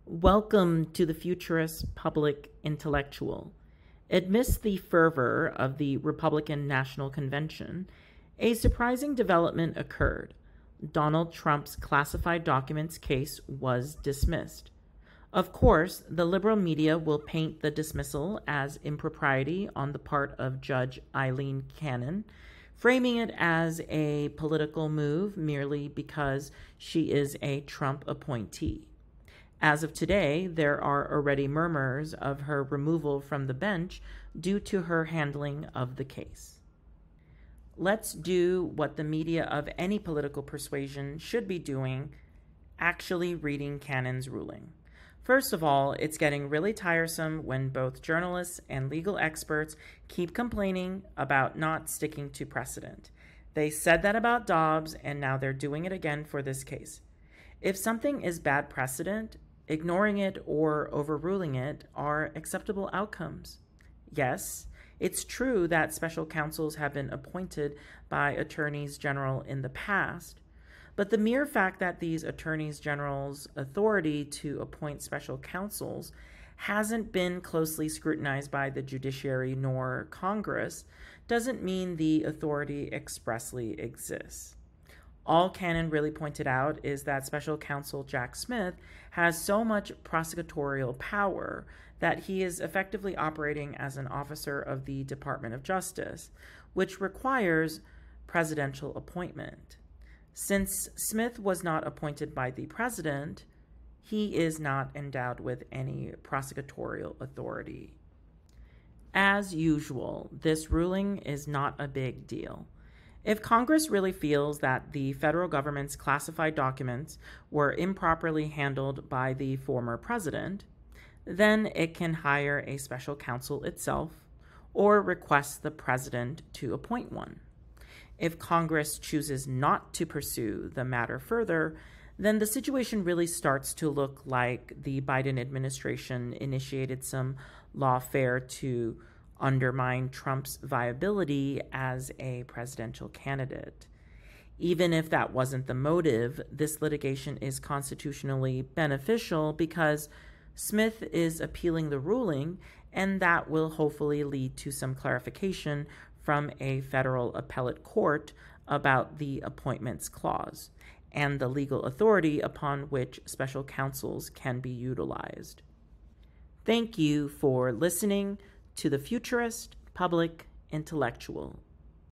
Welcome to the futurist public intellectual. Amidst the fervor of the Republican National Convention, a surprising development occurred. Donald Trump's classified documents case was dismissed. Of course, the liberal media will paint the dismissal as impropriety on the part of Judge Aileen Cannon, framing it as a political move merely because she is a Trump appointee. As of today, there are already murmurs of her removal from the bench due to her handling of the case. Let's do what the media of any political persuasion should be doing, actually reading Cannon's ruling. First of all, it's getting really tiresome when both journalists and legal experts keep complaining about not sticking to precedent. They said that about Dobbs, and now they're doing it again for this case. If something is bad precedent, ignoring it or overruling it are acceptable outcomes. Yes, it's true that special counsels have been appointed by attorneys general in the past, but the mere fact that these attorneys general's authority to appoint special counsels hasn't been closely scrutinized by the judiciary nor Congress doesn't mean the authority expressly exists. All Cannon really pointed out is that Special Counsel Jack Smith has so much prosecutorial power that he is effectively operating as an officer of the Department of Justice, which requires presidential appointment. Since Smith was not appointed by the president, he is not endowed with any prosecutorial authority. As usual, this ruling is not a big deal. If Congress really feels that the federal government's classified documents were improperly handled by the former president, then it can hire a special counsel itself or request the president to appoint one. If Congress chooses not to pursue the matter further, then the situation really starts to look like the Biden administration initiated some lawfare to undermine Trump's viability as a presidential candidate. Even if that wasn't the motive, this litigation is constitutionally beneficial because Smith is appealing the ruling, and that will hopefully lead to some clarification from a federal appellate court about the appointments clause and the legal authority upon which special counsels can be utilized. Thank you for listening to the Futurist Public Intellectual.